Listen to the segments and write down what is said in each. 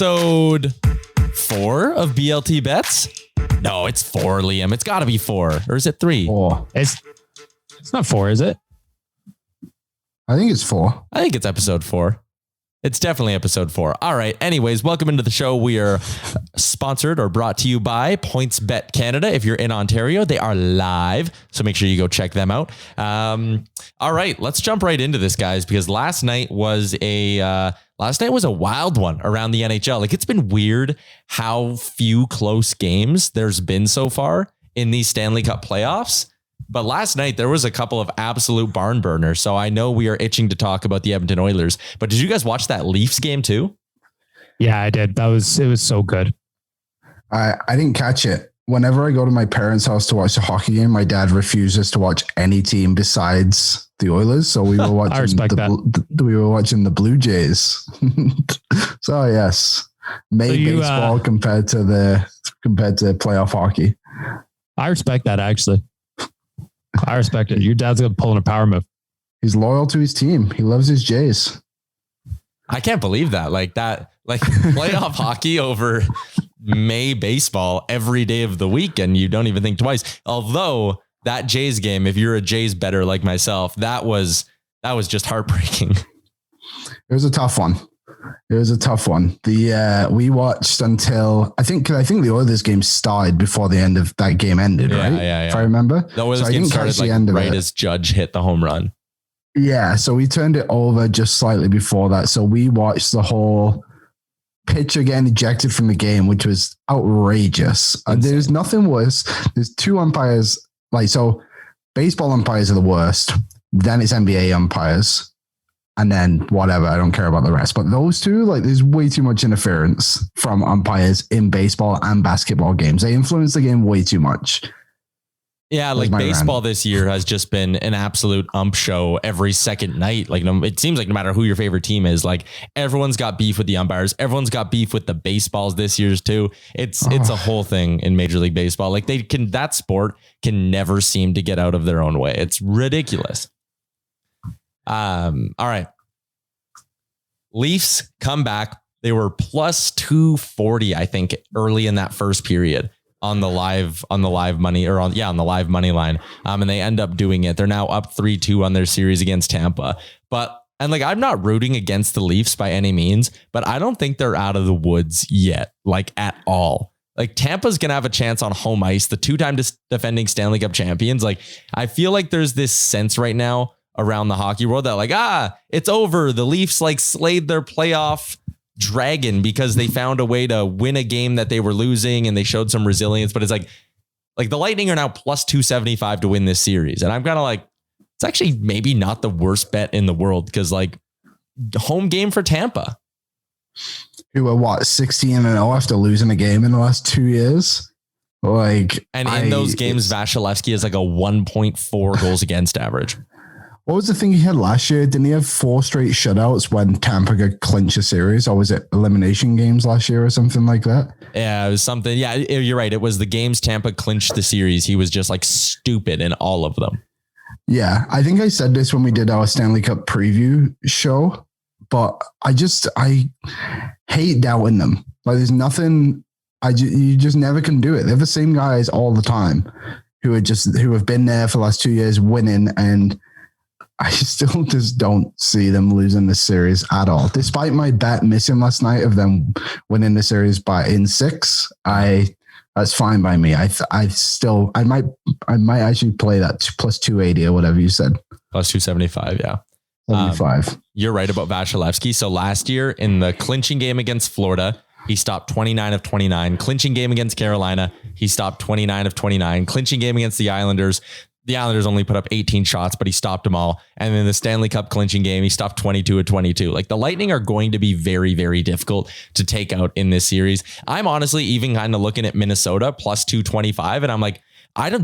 episode 4 of BLT Bets. No, it's 4, Liam. It's got to be 4. Or is it 3? 4. It's not 4, is it? I think it's 4. I think it's episode 4. It's definitely episode 4. All right. Anyways, welcome into the show. We are sponsored or brought to you by PointsBet Canada. If you're in Ontario, they are live. So make sure you go check them out. All right. Let's jump right into this, guys, because last night was a wild one around the NHL. Like, it's been weird how few close games there's been so far in these Stanley Cup playoffs. But last night, there was a couple of absolute barn burners. So I know we are itching to talk about the Edmonton Oilers. But did you guys watch that Leafs game too? Yeah, I did. It was so good. I didn't catch it. Whenever I go to my parents' house to watch the hockey game, my dad refuses to watch any team besides the Oilers. So we were watching we were watching the Blue Jays. So yes, baseball compared to playoff hockey. I respect that, actually. I respect it. Your dad's pulling a power move. He's loyal to his team. He loves his Jays. I can't believe that. Like playoff hockey over May baseball every day of the week, and you don't even think twice. Although that Jays game, if you're a Jays bettor like myself, that was just heartbreaking. It was a tough one. We watched until I think the Oilers game started before the end of that game ended, right? Yeah. If I remember. The Oilers game started right as Judge hit the home run. Yeah, so we turned it over just slightly before that. So we watched the whole pitcher getting ejected from the game, which was outrageous. There's nothing worse. There's 2 umpires. So baseball umpires are the worst. Then it's NBA umpires. And then whatever, I don't care about the rest. But those two, there's way too much interference from umpires in baseball and basketball games. They influence the game way too much. Yeah, baseball this year has just been an absolute ump show every second night. It seems like no matter who your favorite team is, everyone's got beef with the umpires. Everyone's got beef with the baseballs this year's too. It's a whole thing in Major League Baseball. That sport can never seem to get out of their own way. It's ridiculous. All right. Leafs come back. They were plus 240, I think, early in that first period on the live money on the live money line. And they end up doing it. They're now up 3-2 on their series against Tampa. I'm not rooting against the Leafs by any means, but I don't think they're out of the woods yet, at all. Tampa's going to have a chance on home ice, the 2-time defending Stanley Cup champions. I feel like there's this sense right now around the hockey world that it's over. The Leafs slayed their playoff dragon because they found a way to win a game that they were losing and they showed some resilience. But it's the Lightning are now plus 275 to win this series. And I'm kind of it's actually maybe not the worst bet in the world because home game for Tampa. Who were 16-0 after losing a game in the last 2 years. In those games, Vasilevsky is a 1.4 goals against average. What was the thing he had last year? Didn't he have 4 straight shutouts when Tampa could clinch a series? Or was it elimination games last year or something like that? Yeah, it was something. Yeah, you're right. It was the games Tampa clinched the series. He was just stupid in all of them. Yeah, I think I said this when we did our Stanley Cup preview show, but I hate doubting them. There's nothing, you just never can do it. They're the same guys all the time who have been there for the last 2 years winning, and I still just don't see them losing this series at all. Despite my bet missing last night of them winning the series in 6, that's fine by me. I might actually play that plus 280 or whatever you said. Plus 275, yeah. 75. You're right about Vasilevsky. So last year in the clinching game against Florida, he stopped 29 of 29. Clinching game against Carolina, he stopped 29 of 29. Clinching game against the Islanders only put up 18 shots, but he stopped them all. And then the Stanley Cup clinching game, he stopped 22 of 22. The Lightning are going to be very, very difficult to take out in this series. I'm honestly even kind of looking at Minnesota plus 225. And I'm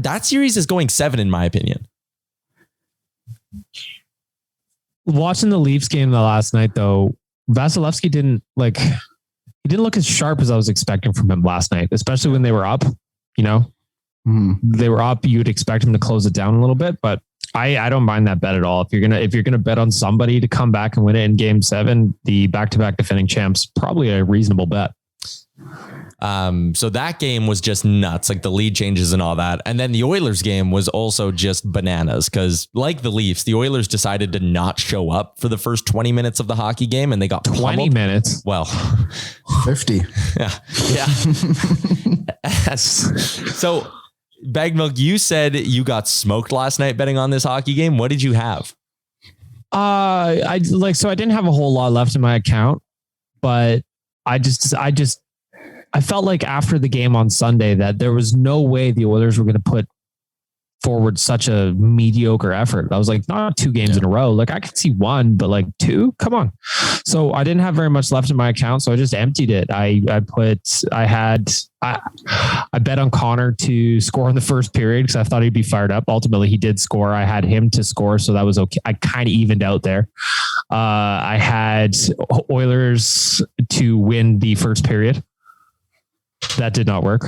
that series is going 7 in my opinion. Watching the Leafs game the last night, though, Vasilevsky didn't look as sharp as I was expecting from him last night, especially when they were up, They were up. You'd expect him to close it down a little bit, but I don't mind that bet at all. If you're gonna bet on somebody to come back and win it in Game 7, the back-to-back defending champs, probably a reasonable bet. So that game was just nuts, like the lead changes and all that. And then the Oilers game was also just bananas because, like the Leafs, the Oilers decided to not show up for the first 20 minutes of the hockey game, and they got 20 pummeled. minutes. Well, 50. Yeah. So, BaggedMilk, you said you got smoked last night betting on this hockey game. What did you have? I didn't have a whole lot left in my account, but I felt like after the game on Sunday that there was no way the Oilers were going to put forward such a mediocre effort. I was like, not 2 games in a row. Like I could see 1, but like 2, come on. So I didn't have very much left in my account. So I just emptied it. I bet on Connor to score in the first period because I thought he'd be fired up. Ultimately, he did score. I had him to score. So that was okay. I kind of evened out there. I had Oilers to win the first period. That did not work.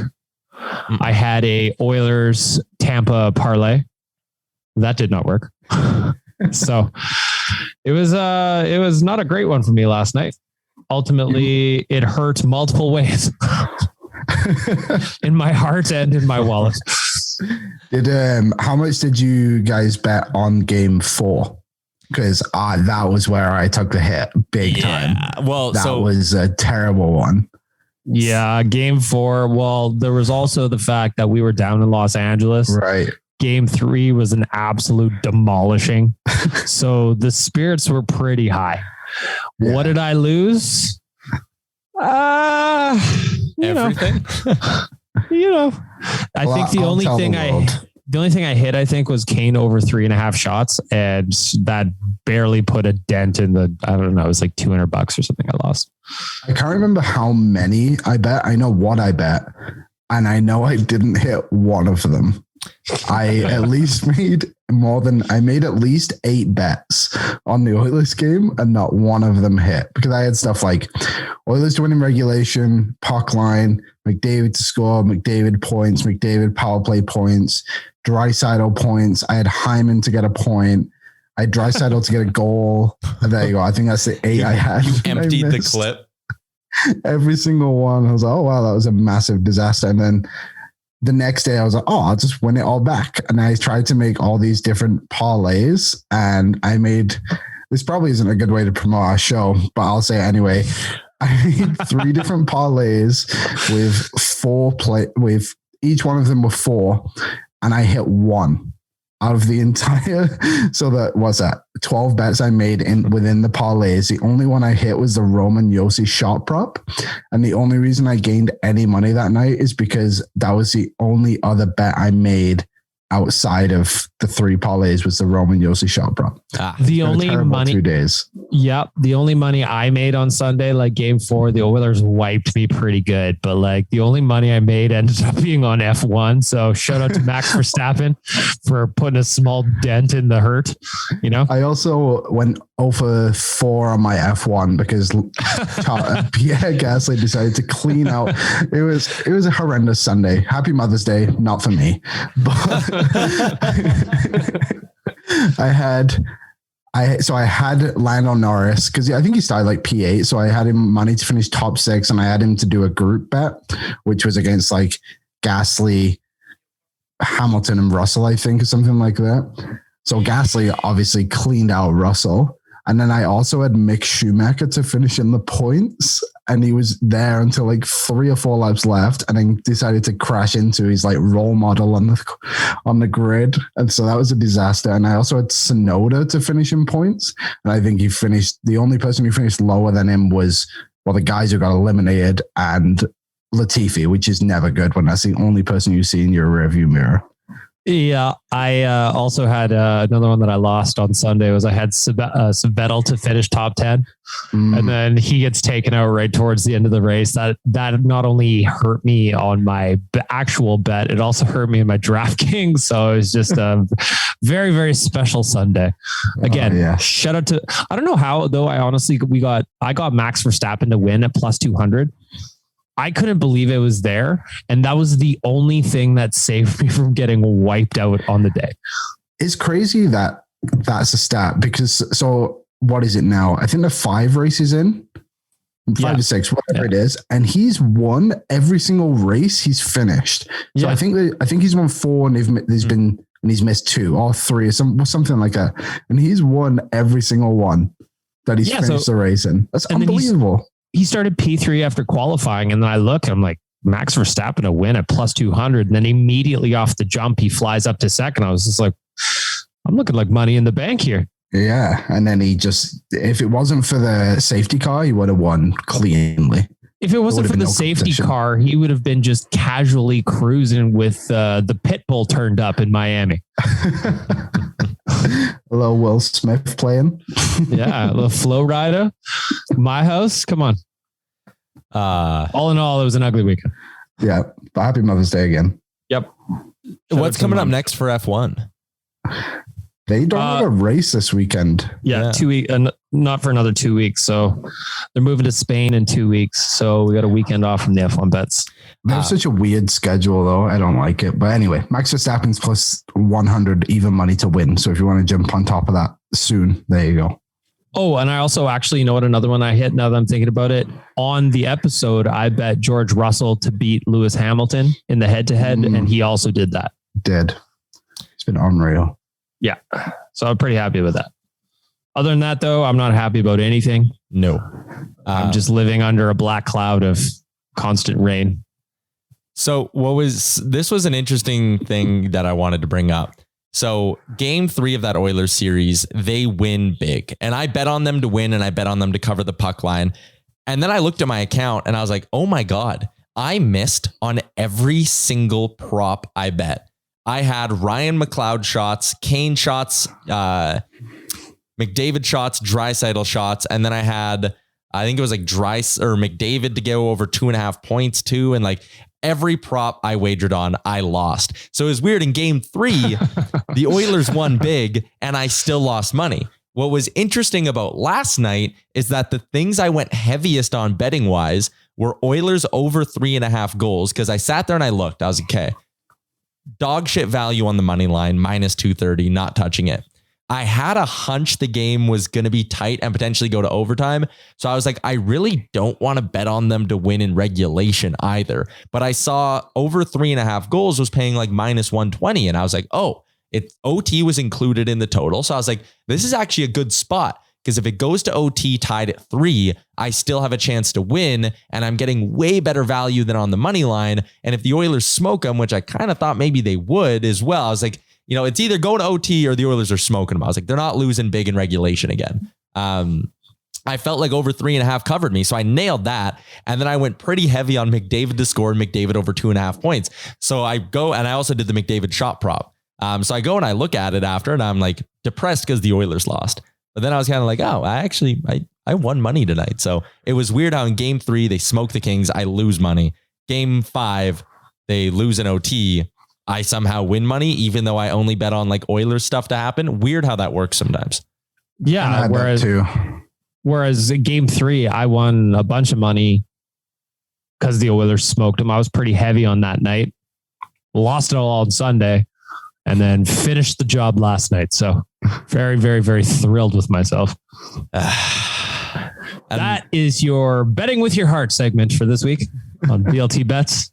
I had a Oilers Tampa parlay. That did not work. So it was not a great one for me last night. Ultimately, it hurt multiple ways in my heart and in my wallet. How much did you guys bet on Game 4? Because that was where I took the hit big time. Well, that was a terrible one. Yeah, Game 4. Well, there was also the fact that we were down in Los Angeles. Right. Game 3 was an absolute demolishing. So the spirits were pretty high. Yeah. What did I lose? Everything. I think the only thing I hit, I think, was Kane over 3.5 shots, and that barely put a dent in the. I don't know. It was like $200 or something. I lost. I can't remember how many I bet. I know what I bet, and I know I didn't hit one of them. I at least made at least 8 bets on the Oilers game, and not one of them hit because I had stuff like Oilers to win in regulation, puck line, McDavid to score, McDavid points, McDavid power play points, Draisaitl points. I had Hyman to get a point. I had Draisaitl to get a goal. And there you go. I think that's the 8 I had. You emptied the clip. Every single one. I was like, oh, wow, that was a massive disaster. And then the next day I was like, oh, I'll just win it all back. And I tried to make all these different parlays, and I made, this probably isn't a good way to promote our show, but I'll say it anyway. I made 3 different parlays with each one of them were 4, and I hit 1 out of the entire. So that was that 12 bets I made within the parlays. The only one I hit was the Roman Josi shot prop. And the only reason I gained any money that night is because that was the only other bet I made outside of the 3 parlays was the Roman Josi shot prop. The only money 2 days. Yep. The only money I made on Sunday, like Game 4, the Oilers wiped me pretty good, but like the only money I made ended up being on F1. So shout out to Max Verstappen for putting a small dent in the hurt. I also went 0-for-4 on my F1 because Pierre Gasly decided to clean out. It was a horrendous Sunday. Happy Mother's Day, not for me, but I had Lando Norris because I think he started like P8. So I had him money to finish top 6, and I had him to do a group bet, which was against like Gasly, Hamilton, and Russell, I think, or something like that. So Gasly obviously cleaned out Russell. And then I also had Mick Schumacher to finish in the points, and he was there until like 3 or 4 laps left, and then decided to crash into his like role model on the grid. And so that was a disaster. And I also had Tsunoda to finish in points. And I think the only person who finished lower than him was, the guys who got eliminated and Latifi, which is never good when that's the only person you see in your rearview mirror. Yeah, I also had another one that I lost on Sunday. Was I had Vettel to finish top 10, and then he gets taken out right towards the end of the race. That not only hurt me on my actual bet, it also hurt me in my DraftKings. So it was just a very, very special Sunday. Again, shout out to, I don't know how though. I got Max Verstappen to win at plus 200. I couldn't believe it was there. And that was the only thing that saved me from getting wiped out on the day. It's crazy that that's a stat because so what is it now? I think they're 5 races in, 5 to 6, whatever it is, and he's won every single race he's finished. So I think he's won 4, and he's missed 2 or 3 or something like that, and he's won every single one that he's finished the race in. That's unbelievable. He started P3 after qualifying, and then I'm like, Max Verstappen to win at plus 200, and then immediately off the jump he flies up to second. I was just like, I'm looking like money in the bank here. Yeah, and then if it wasn't for the safety car, he would have won cleanly. If it wasn't for the safety car, he would have been just casually cruising with the pit bull turned up in Miami. A little Will Smith playing. Yeah, a little flow rider. My house. Come on. All in all, it was an ugly weekend. Yeah. But happy Mother's Day again. Yep. What's coming up next for F1? They don't have a race this weekend. Yeah. 2 weeks, not for another 2 weeks. So they're moving to Spain in 2 weeks. So we got a weekend off from the F1 bets. They have such a weird schedule, though. I don't like it. But anyway, Max Verstappen's plus 100 even money to win. So if you want to jump on top of that soon, there you go. Oh, and I also actually, you know what? Another one I hit now that I'm thinking about it. On the episode, I bet George Russell to beat Lewis Hamilton in the head-to-head, and he also did that. It's been unreal. Yeah. So I'm pretty happy with that. Other than that, though, I'm not happy about anything. No. I'm just living under a black cloud of constant rain. So this was an interesting thing that I wanted to bring up. So game 3 of that Oilers series, they win big. And I bet on them to win, and I bet on them to cover the puck line. And then I looked at my account and I was like, oh my God, I missed on every single prop I bet. I had Ryan McLeod shots, Kane shots, McDavid shots, Draisaitl shots. And then I had, I think it was like McDavid to go over 2.5 points too. And like every prop I wagered on, I lost. So it was weird. In game 3, the Oilers won big and I still lost money. What was interesting about last night is that the things I went heaviest on betting wise were Oilers over 3.5 goals. Cause I sat there and I looked, I was like, okay, dog shit value on the money line, minus 230, not touching it. I had a hunch the game was going to be tight and potentially go to overtime. So I was like, I really don't want to bet on them to win in regulation either. But I saw over 3.5 goals was paying like minus 120. And I was like, oh, OT was included in the total. So I was like, this is actually a good spot. Because if it goes to OT tied at 3, I still have a chance to win. And I'm getting way better value than on the money line. And if the Oilers smoke them, which I kind of thought maybe they would as well, I was like, you know, it's either going to OT or the Oilers are smoking them. I was like, they're not losing big in regulation again. I felt like over 3.5 covered me. So I nailed that. And then I went pretty heavy on McDavid to score and McDavid over 2.5 points. So I go, and I also did the McDavid shot prop. So I go and I look at it after, and I'm like depressed because the Oilers lost. But then I was kind of like, oh, I won money tonight. So it was weird how in game 3, they smoke the Kings. I lose money. Game 5, they lose an OT. I somehow win money, even though I only bet on like Oilers stuff to happen. Weird how that works sometimes. Yeah. Whereas in game 3, I won a bunch of money because the Oilers smoked them. I was pretty heavy on that night. Lost it all on Sunday. And then finished the job last night. So very, very, very thrilled with myself. That is your betting with your heart segment for this week on BLT Bets.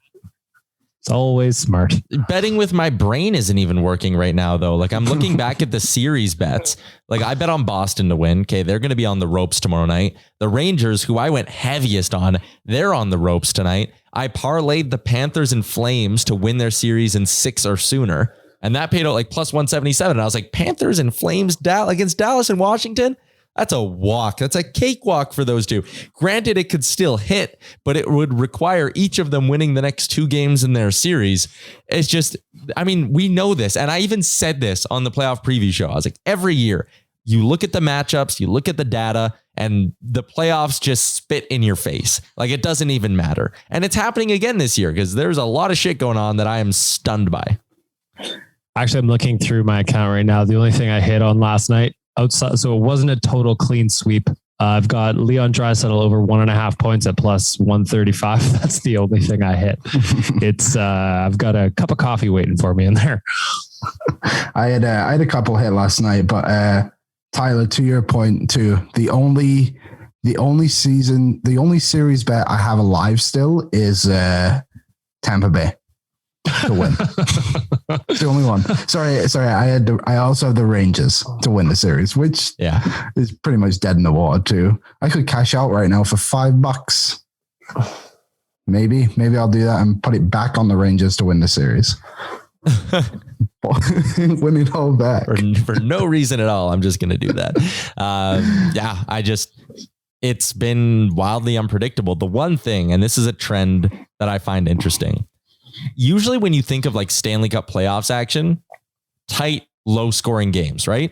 It's always smart. Betting with my brain isn't even working right now, though. Like I'm looking back at the series bets. Like I bet on Boston to win. Okay, they're going to be on the ropes tomorrow night. The Rangers, who I went heaviest on, they're on the ropes tonight. I parlayed the Panthers and Flames to win their series in 6 or sooner. And that paid out like plus 177. And I was like, Panthers and Flames against Dallas and Washington. That's a walk. That's a cakewalk for those two. Granted, it could still hit, but it would require each of them winning the next 2 games in their series. It's just, I mean, we know this. And I even said this on the playoff preview show. I was like, every year you look at the matchups, you look at the data, and the playoffs just spit in your face. Like it doesn't even matter. And it's happening again this year because there's a lot of shit going on that I am stunned by. Actually, I'm looking through my account right now. The only thing I hit on last night outside, so it wasn't a total clean sweep. I've got Leon Draisaitl over 1.5 points at plus 135. That's the only thing I hit. It's I've got a cup of coffee waiting for me in there. I had a couple hit last night, but Tyler, to your point too, the only series bet I have alive still is Tampa Bay to win. It's the only one. Sorry. I also have the Rangers to win the series, which is pretty much dead in the water too. I could cash out right now for $5. Maybe I'll do that and put it back on the Rangers to win the series. Win it all back for no reason at all. I'm just going to do that. It's been wildly unpredictable. The one thing, and this is a trend that I find interesting. Usually when you think of like Stanley Cup playoffs action, tight, low scoring games, right?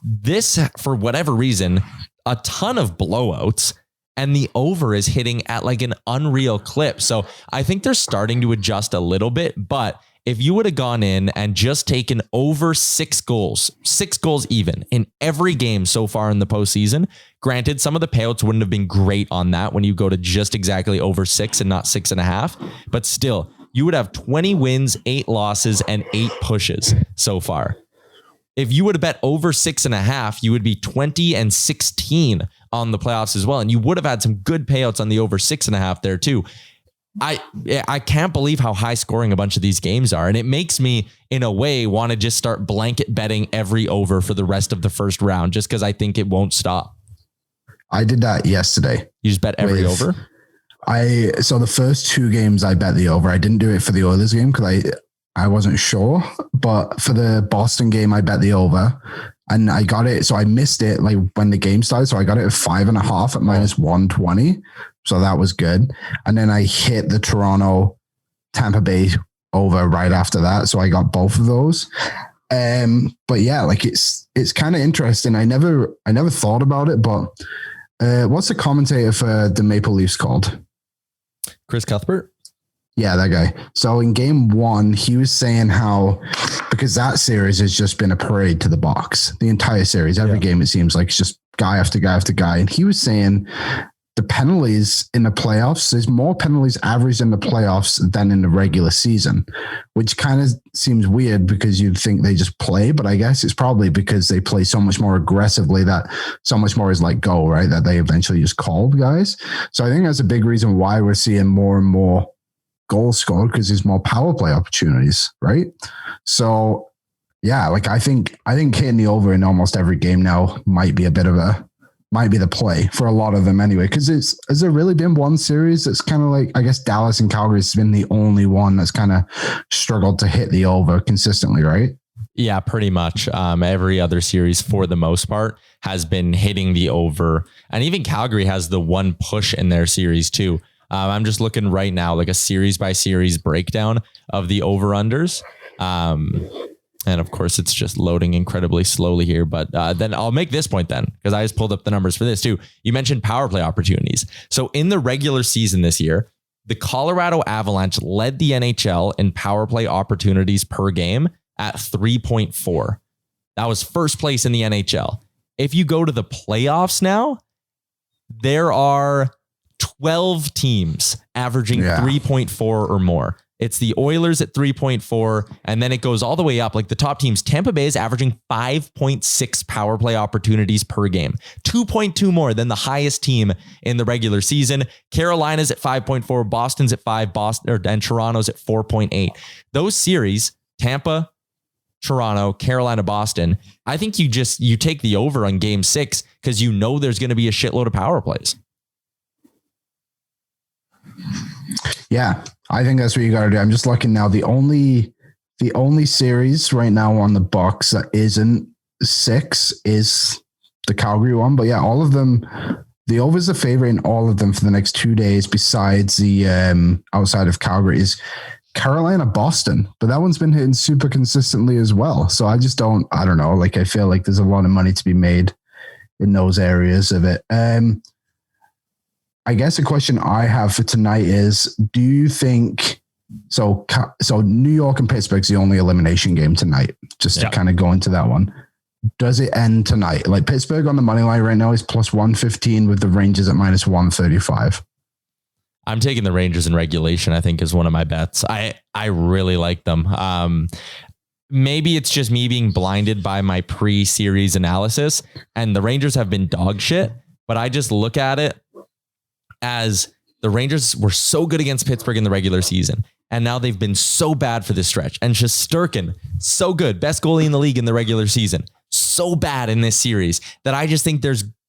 This, for whatever reason, a ton of blowouts, and the over is hitting at like an unreal clip. So I think they're starting to adjust a little bit, but if you would have gone in and just taken over 6 goals even in every game so far in the postseason, granted, some of the payouts wouldn't have been great on that when you go to just exactly over 6 and not 6.5, but still, you would have 20 wins, 8 losses, and 8 pushes so far. If you would have bet over 6.5, you would be 20-16 on the playoffs as well. And you would have had some good payouts on the over 6.5 there too. I can't believe how high scoring a bunch of these games are. And it makes me, in a way, want to just start blanket betting every over for the rest of the first round, just because I think it won't stop. I did that yesterday. You just bet every over? So the first 2 games I bet the over. I didn't do it for the Oilers game because I wasn't sure. But for the Boston game, I bet the over. And I got it. So I missed it like when the game started. So I got it at 5.5 at minus 120. So that was good. And then I hit the Toronto Tampa Bay over right after that. So I got both of those. But yeah, like it's kind of interesting. I never thought about it, but what's the commentator for the Maple Leafs called? Chris Cuthbert? Yeah, that guy. So in game 1, he was saying how, because that series has just been a parade to the box, the entire series, every game, it seems like it's just guy after guy after guy. And he was saying the penalties in the playoffs, there's more penalties averaged in the playoffs than in the regular season, which kind of seems weird because you'd think they just play, but I guess it's probably because they play so much more aggressively that so much more is like go, right? That they eventually just called guys. So I think that's a big reason why we're seeing more and more goals scored, because there's more power play opportunities, right? So yeah, like I think hitting the over in almost every game now might be the play for a lot of them anyway. Because has there really been one series that's kind of like, I guess Dallas and Calgary has been the only one that's kind of struggled to hit the over consistently, right? Yeah, pretty much. Every other series for the most part has been hitting the over, and even Calgary has the one push in their series too. I'm just looking right now, like a series by series breakdown of the over-unders. And of course, it's just loading incredibly slowly here. But then I'll make this point then, because I just pulled up the numbers for this too. You mentioned power play opportunities. So in the regular season this year, the Colorado Avalanche led the NHL in power play opportunities per game at 3.4. That was first place in the NHL. If you go to the playoffs now, there are 12 teams averaging 3.4 or more. It's the Oilers at 3.4, and then it goes all the way up. Like the top teams, Tampa Bay is averaging 5.6 power play opportunities per game, 2.2 more than the highest team in the regular season. Carolina's at 5.4, Boston's at 5, and Toronto's at 4.8. Those series, Tampa, Toronto, Carolina, Boston, I think you take the over on game 6 because you know there's going to be a shitload of power plays. Yeah, I think that's what you got to do. I'm just looking now. The only series right now on the box that isn't 6 is the Calgary one. But yeah, all of them, the over's the favorite in all of them for the next 2 days. Besides the outside of Calgary is Carolina, Boston, but that one's been hitting super consistently as well. So I don't know. Like I feel like there's a lot of money to be made in those areas of it. I guess a question I have for tonight is, do you think, so New York and Pittsburgh's the only elimination game tonight, just to kind of go into that one. Does it end tonight? Like Pittsburgh on the money line right now is plus 115 with the Rangers at minus 135. I'm taking the Rangers in regulation, I think, is one of my bets. I really like them. maybe it's just me being blinded by my pre-series analysis, and the Rangers have been dog shit, but I just look at it as the Rangers were so good against Pittsburgh in the regular season, and now they've been so bad for this stretch. And Shesterkin, so good, best goalie in the league in the regular season, so bad in this series that I just think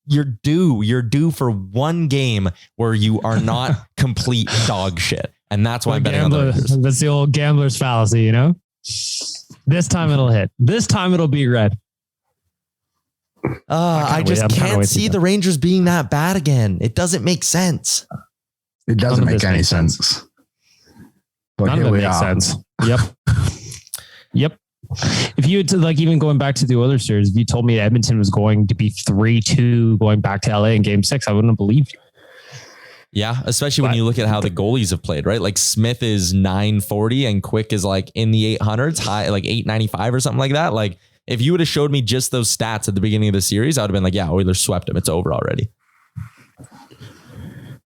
you're due for one game where you are not complete dog shit. And that's why I'm betting on the Rangers. That's the old gambler's fallacy, you know? This time it'll hit. This time it'll be red. I just can't see the Rangers being that bad again. It doesn't make sense. It doesn't make any sense. But none of it makes sense. Yep. Yep. If you had to, like, even going back to the Oilers series, if you told me Edmonton was going to be 3-2 going back to LA in game 6, I wouldn't have believed you. Yeah, especially when you look at how the goalies have played, right? Like Smith is 940 and Quick is like in the 800s, high, like 895 or something like that. Like if you would have showed me just those stats at the beginning of the series, I would have been like, yeah, Oilers swept them. It's over already.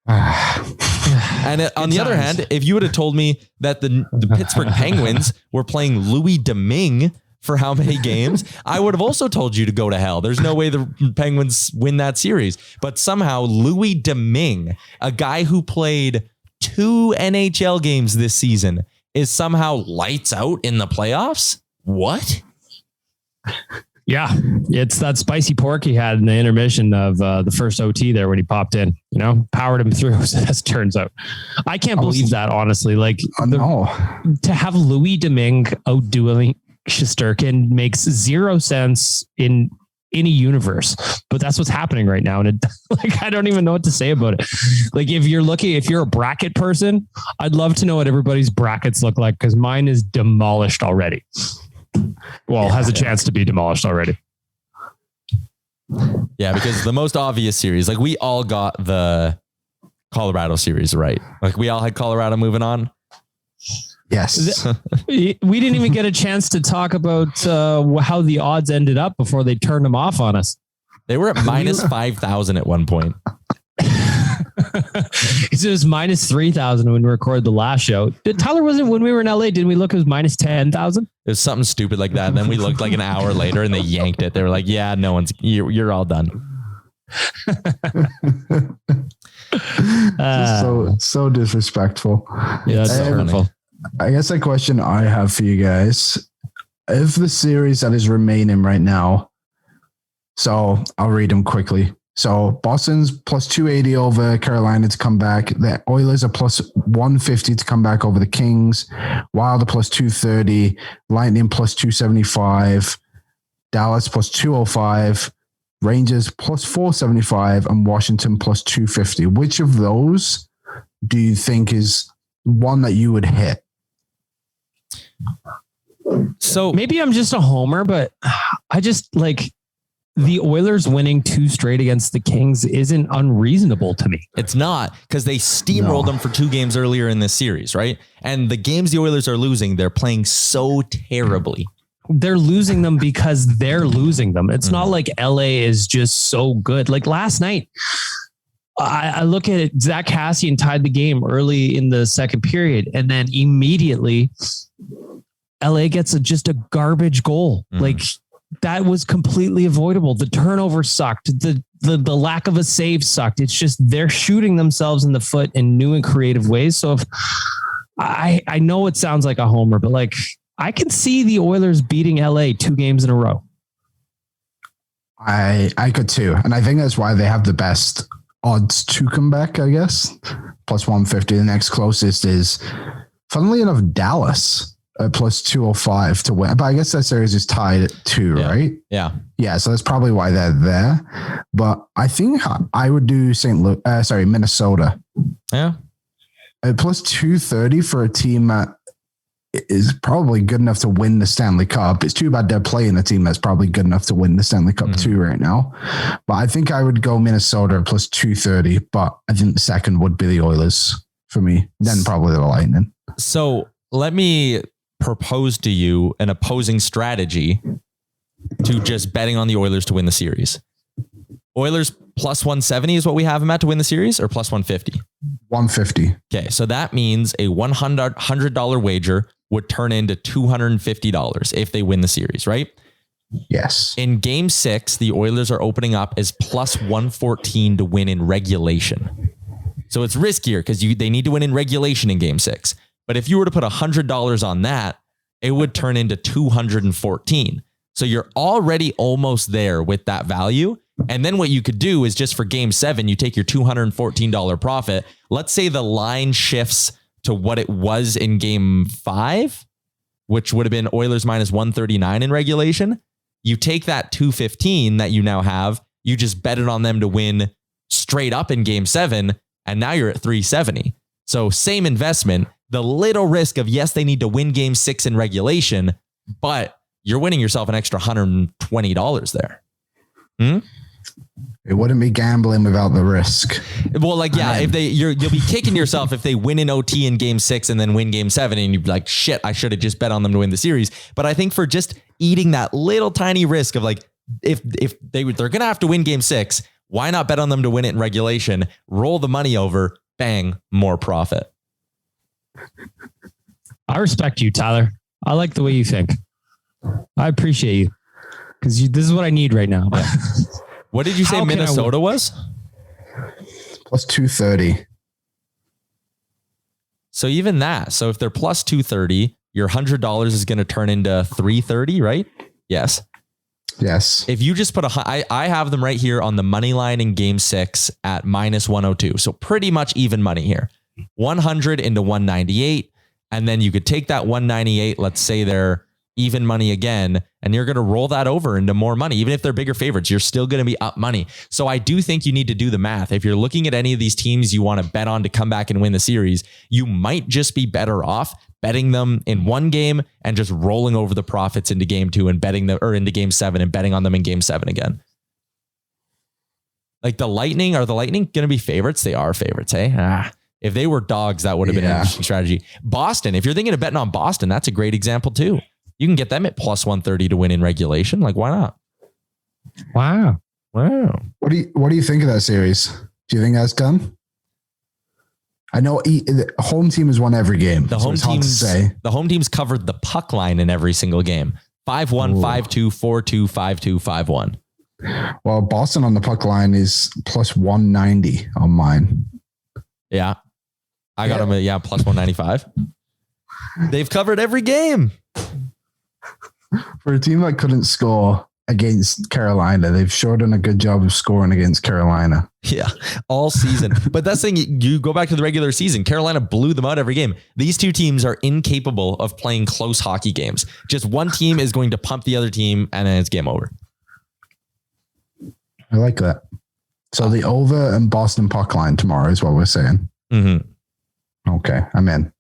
And on the other hand, if you would have told me that the Pittsburgh Penguins were playing Louis Domingue for how many games, I would have also told you to go to hell. There's no way the Penguins win that series. But somehow Louis Domingue, a guy who played 2 NHL games this season, is somehow lights out in the playoffs. What? Yeah, it's that spicy pork he had in the intermission of the first OT there when he popped in, you know, powered him through, as it turns out. I can't believe that, honestly. Like, to have Louis Domingue outdoing Shesterkin makes zero sense in any universe, but that's what's happening right now. And like, I don't even know what to say about it. Like, if you're a bracket person, I'd love to know what everybody's brackets look like, because mine is demolished already. Well, has a chance to be demolished already. Yeah, because the most obvious series, like we all got the Colorado series right. Like we all had Colorado moving on. Yes. We didn't even get a chance to talk about how the odds ended up before they turned them off on us. They were at minus 5,000 at one point. It was minus 3,000 when we recorded the last show. Tyler, wasn't when we were in LA, didn't we look, it was minus 10,000? It was something stupid like that. And then we looked like an hour later and they yanked it. They were like, yeah, you're all done. So disrespectful. Yeah, that's wonderful. I guess a question I have for you guys, if the series that is remaining right now, so I'll read them quickly. So Boston's plus 280 over Carolina to come back. The Oilers are plus 150 to come back over the Kings. Wild are plus 230. Lightning plus 275. Dallas plus 205. Rangers plus 475. And Washington plus 250. Which of those do you think is one that you would hit? So maybe I'm just a homer, but I just like... The Oilers winning 2 straight against the Kings isn't unreasonable to me. It's not, because they steamrolled them for 2 games earlier in this series, right? And the games the Oilers are losing, they're playing so terribly. They're losing them because they're losing them. It's not like LA is just so good. Like last night, I look at it, Zach Kassian tied the game early in the second period, and then immediately LA gets just a garbage goal. Like, that was completely avoidable. The turnover sucked. The lack of a save sucked. It's just they're shooting themselves in the foot in new and creative ways. So if I know it sounds like a homer, but like I can see the Oilers beating LA 2 games in a row. I could too. And I think that's why they have the best odds to come back, I guess. Plus 150. The next closest is, funnily enough, Dallas. Plus 205 to win. But I guess that series is tied at 2, right? Yeah. Yeah. So that's probably why they're there. But I think I would do Minnesota. Yeah. Plus 230 for a team that is probably good enough to win the Stanley Cup. It's too bad they're playing a team that's probably good enough to win the Stanley Cup too right now. But I think I would go Minnesota plus 230. But I think the second would be the Oilers for me. Then probably the Lightning. So let me propose to you an opposing strategy to just betting on the Oilers to win the series. Oilers plus 170 is what we have them at to win the series, or plus 150? 150. Okay, so that means a $100 wager would turn into $250 if they win the series, right? Yes. In game 6, the Oilers are opening up as plus 114 to win in regulation. So it's riskier because they need to win in regulation in game 6. But if you were to put $100 on that, it would turn into 214. So you're already almost there with that value. And then what you could do is just for game 7, you take your $214 profit. Let's say the line shifts to what it was in game 5, which would have been Oilers minus 139 in regulation. You take that 215 that you now have, you just bet it on them to win straight up in game 7. And now you're at 370. So same investment, the little risk of, yes, they need to win game 6 in regulation, but you're winning yourself an extra $120 there. It wouldn't be gambling without the risk. Well, like, yeah, if you'll be kicking yourself if they win in OT in game 6 and then win game 7 and you'd be like, shit, I should have just bet on them to win the series. But I think for just eating that little tiny risk of like, if they're going to have to win game 6, why not bet on them to win it in regulation, roll the money over, bang, more profit. I respect you, Tyler. I like the way you think. I appreciate you because this is what I need right now. What did you say Minnesota was? Plus 230. So even that. So if they're plus 230, your $100 is going to turn into 330, right? Yes. Yes. If you just put I have them right here on the money line in game 6 at minus 102. So pretty much even money here. 100 into 198. And then you could take that 198. Let's say they're even money again, and you're going to roll that over into more money. Even if they're bigger favorites, you're still going to be up money. So I do think you need to do the math. If you're looking at any of these teams you want to bet on to come back and win the series, you might just be better off betting them in one game and just rolling over the profits into game 2 and betting them, or into game 7 and betting on them in game 7 again. Like the Lightning, are the Lightning going to be favorites? They are favorites, hey? If they were dogs, that would have been an interesting strategy. Boston, if you're thinking of betting on Boston, that's a great example too. You can get them at plus 130 to win in regulation. Like, why not? Wow. What do you think of that series? Do you think that's done? I know the home team has won every game. The home team's covered the puck line in every single game. 5-1, 5-2, 4-2, 5-2, 5-1. Well, Boston on the puck line is plus 190 on mine. Yeah. I got them at, plus 195. They've covered every game. For a team that couldn't score against Carolina, they've sure done a good job of scoring against Carolina. Yeah, all season. But that's the thing, you go back to the regular season, Carolina blew them out every game. These two teams are incapable of playing close hockey games. Just one team is going to pump the other team and then it's game over. I like that. So the over and Boston puck line tomorrow is what we're saying. Mm-hmm. Okay, I'm in.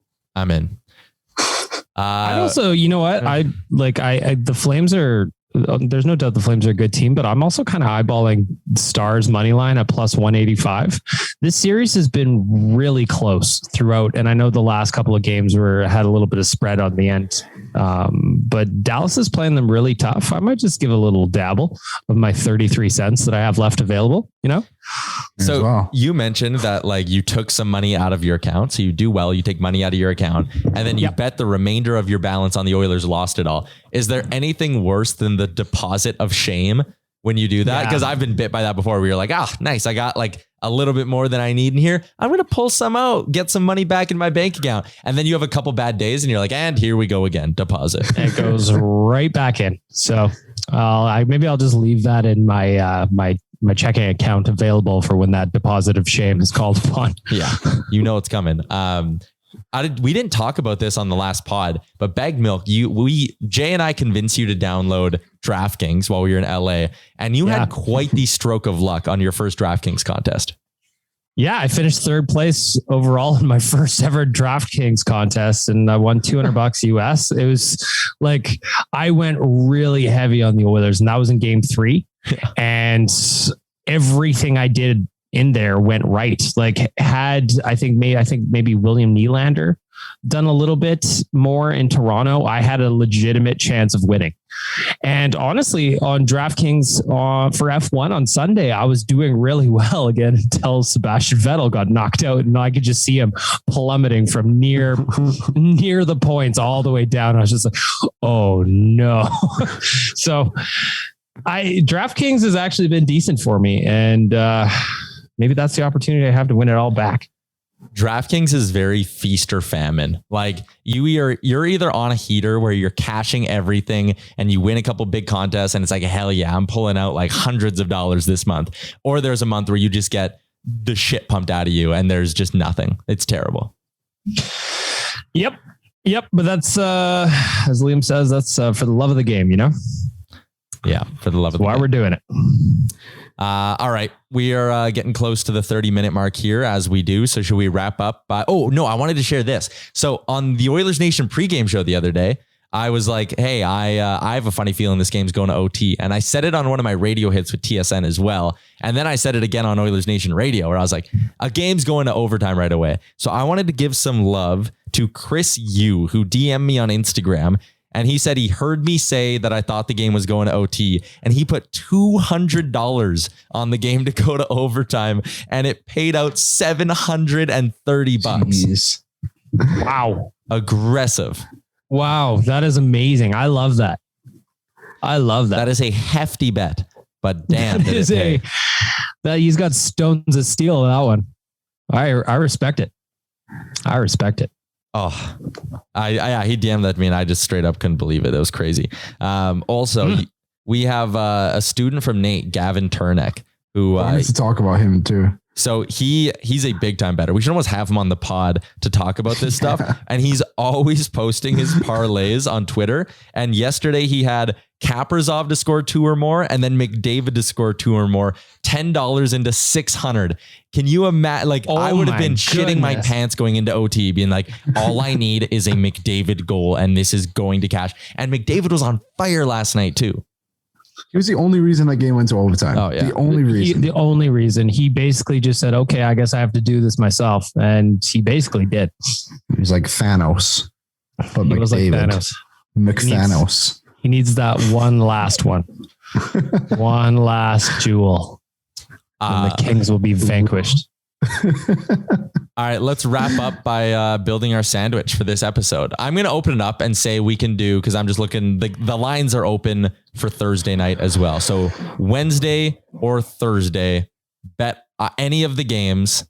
I also, you know what? The Flames are, there's no doubt the Flames are a good team, but I'm also kind of eyeballing Stars money line at plus 185. This series has been really close throughout. And I know the last couple of games had a little bit of spread on the end. But Dallas is playing them really tough. I might just give a little dabble of my 33 cents that I have left available, you know? So you mentioned that like you took some money out of your account. So you do well, you take money out of your account and then you bet the remainder of your balance on the Oilers lost it all. Is there anything worse than the deposit of shame when you do that? Because I've been bit by that before where you're like, nice. I got like a little bit more than I need in here. I'm going to pull some out, get some money back in my bank account. And then you have a couple bad days and you're like, and here we go again, deposit. It goes right back in. So maybe I'll just leave that in my my checking account available for when that deposit of shame is called upon. Yeah, you know it's coming. We didn't talk about this on the last pod, but BaggedMilk, Jay and I convinced you to download DraftKings while we were in LA, and you had quite the stroke of luck on your first DraftKings contest. Yeah, I finished third place overall in my first ever DraftKings contest, and I won $200 US. It was like I went really heavy on the Oilers, and that was in game 3. And everything I did in there went right. Like I think maybe William Nylander done a little bit more in Toronto, I had a legitimate chance of winning. And honestly, on DraftKings for F1 on Sunday, I was doing really well again until Sebastian Vettel got knocked out, and I could just see him plummeting from near the points all the way down. I was just like, oh no. So DraftKings has actually been decent for me, and maybe that's the opportunity I have to win it all back. DraftKings is very feast or famine. Like you're either on a heater where you're cashing everything and you win a couple big contests and it's like, hell yeah, I'm pulling out like hundreds of dollars this month. Or there's a month where you just get the shit pumped out of you and there's just nothing. It's terrible. Yep. But that's, as Liam says, that's for the love of the game, you know? Yeah. For the love of the game. Why we're doing it. All right. We are getting close to the 30-minute mark here as we do. So should we wrap up? I wanted to share this. So on the Oilers Nation pregame show the other day, I was like, hey, I have a funny feeling this game's going to OT. And I said it on one of my radio hits with TSN as well. And then I said it again on Oilers Nation radio where I was like, a game's going to overtime right away. So I wanted to give some love to Chris Yu, who DM'd me on Instagram. And he said he heard me say that I thought the game was going to OT, and he put $200 on the game to go to overtime, and it paid out $730. Jeez. Wow. Aggressive. Wow. That is amazing. I love that. That is a hefty bet, but damn. That he's got stones of steel in that one. I respect it. Oh, he DM'd that to me and I just straight up couldn't believe it. That was crazy. Also, we have a student from Nate, Gavin Turnek, who I wanted to talk about him too. So he's a big time bettor. We should almost have him on the pod to talk about this stuff. And he's always posting his parlays on Twitter. And yesterday he had Kaprizov to score 2 or more, and then McDavid to score 2 or more. $10 into 600. Can you imagine? Like, I would have been shitting my pants going into OT, being like, all I need is a McDavid goal, and this is going to cash. And McDavid was on fire last night too. He was the only reason that game went to overtime. Oh, yeah. The only reason. He basically just said, okay, I guess I have to do this myself. And he basically did. He was like Thanos. But he was like Thanos. McThanos. He needs that one last one. One last jewel. And the Kings will be vanquished. All right, let's wrap up by building our sandwich for this episode. I'm going to open it up and say we can do, because I'm just looking, the lines are open for Thursday night as well. So Wednesday or Thursday, bet any of the games.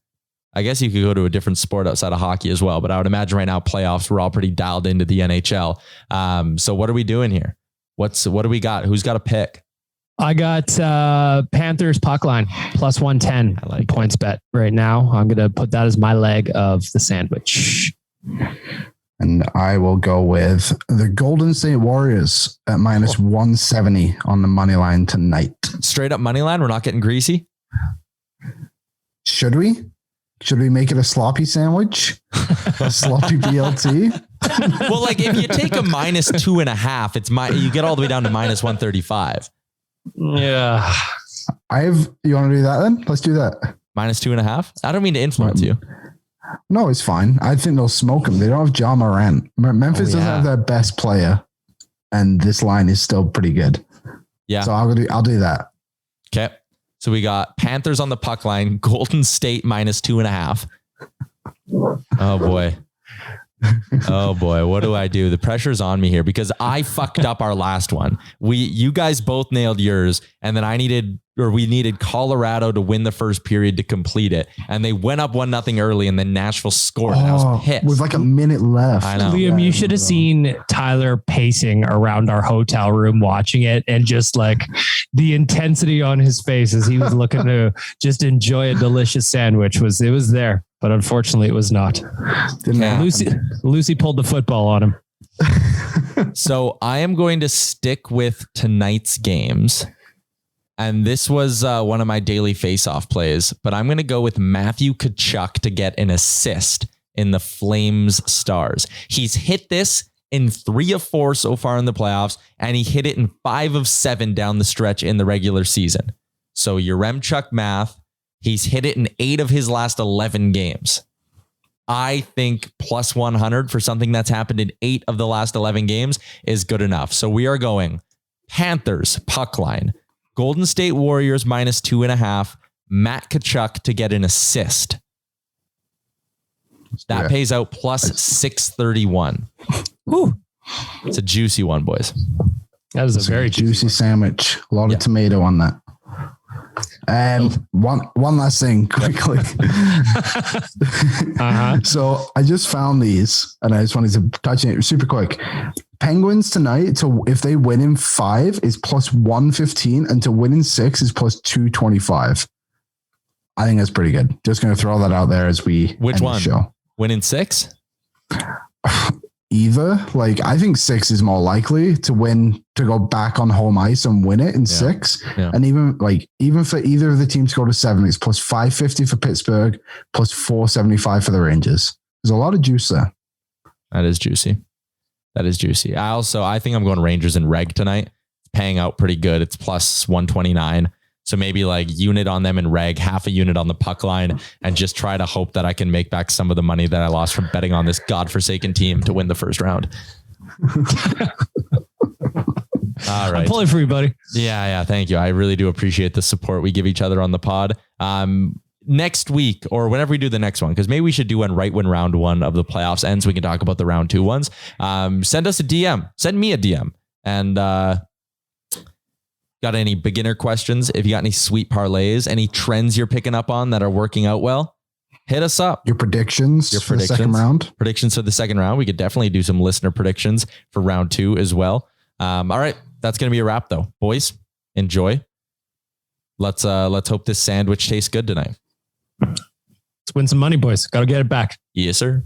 I guess you could go to a different sport outside of hockey as well, but I would imagine right now playoffs, we're all pretty dialed into the NHL. So what are we doing here? What do we got? Who's got a pick? I got Panthers puck line plus 110 points bet right now. I'm going to put that as my leg of the sandwich. And I will go with the Golden State Warriors at minus 170 on the money line tonight. Straight up money line. We're not getting greasy. Should we? Should we make it a sloppy sandwich? A sloppy BLT? Well, like if you take a minus 2.5, you get all the way down to minus 135. Yeah. You want to do that then? Let's do that. Minus 2.5. I don't mean to influence you. No, it's fine. I think they'll smoke them. They don't have Ja Morant. Memphis doesn't have their best player, and this line is still pretty good. Yeah. So I'll do that. Okay. So we got Panthers on the puck line, Golden State minus 2.5. Oh boy. Oh boy, what do I do? The pressure's on me here because I fucked up our last one. You guys both nailed yours, and then we needed Colorado to win the first period to complete it, and they went up 1-0 early, and then Nashville scored. And I was pissed with like a minute left. I know. Liam, you should have seen Tyler pacing around our hotel room watching it, and just like the intensity on his face as he was looking to just enjoy a delicious sandwich was there. But unfortunately, it was not. Lucy pulled the football on him. So I am going to stick with tonight's games. And this was one of my daily face-off plays. But I'm going to go with Matthew Tkachuk to get an assist in the Flames Stars. He's hit this in 3 of 4 so far in the playoffs. And he hit it in 5 of 7 down the stretch in the regular season. So Yaremchuk math. He's hit it in 8 of his last 11 games. I think plus 100 for something that's happened in 8 of the last 11 games is good enough. So we are going Panthers puck line, Golden State Warriors minus 2.5, Matt Tkachuk to get an assist. That pays out plus 631. Woo. It's a juicy one, boys. That is a very juicy sandwich. A lot of tomato on that. One last thing quickly. So I just found these and I just wanted to touch it super quick. Penguins tonight, so if they win in 5 is plus 115 and to win in 6 is plus 225. I think that's pretty good. Just going to throw that out there as we Which end one? The show. Win in 6? Either. Like, I think 6 is more likely to win, to go back on home ice and win it in 6. Yeah. And even for either of the teams to go to 7, it's plus 550 for Pittsburgh, plus 475 for the Rangers. There's a lot of juice there. That is juicy. I think I'm going Rangers and reg tonight. It's paying out pretty good. It's plus 129. So maybe like unit on them in reg, half a unit on the puck line, and just try to hope that I can make back some of the money that I lost from betting on this godforsaken team to win the first round. All right. I'm pulling for you, buddy. Yeah. Thank you. I really do appreciate the support we give each other on the pod. Next week or whenever we do the next one, because maybe we should do one right when round 1 of the playoffs ends. So we can talk about the round 2 ones. Send us a DM. Send me a DM. And got any beginner questions? If you got any sweet parlays, any trends you're picking up on that are working out well, hit us up. Your predictions for the second round. Predictions for the second round. We could definitely do some listener predictions for round 2 as well. All right. That's going to be a wrap though. Boys, enjoy. Let's hope this sandwich tastes good tonight. Let's win some money, boys. Got to get it back. Yes, sir.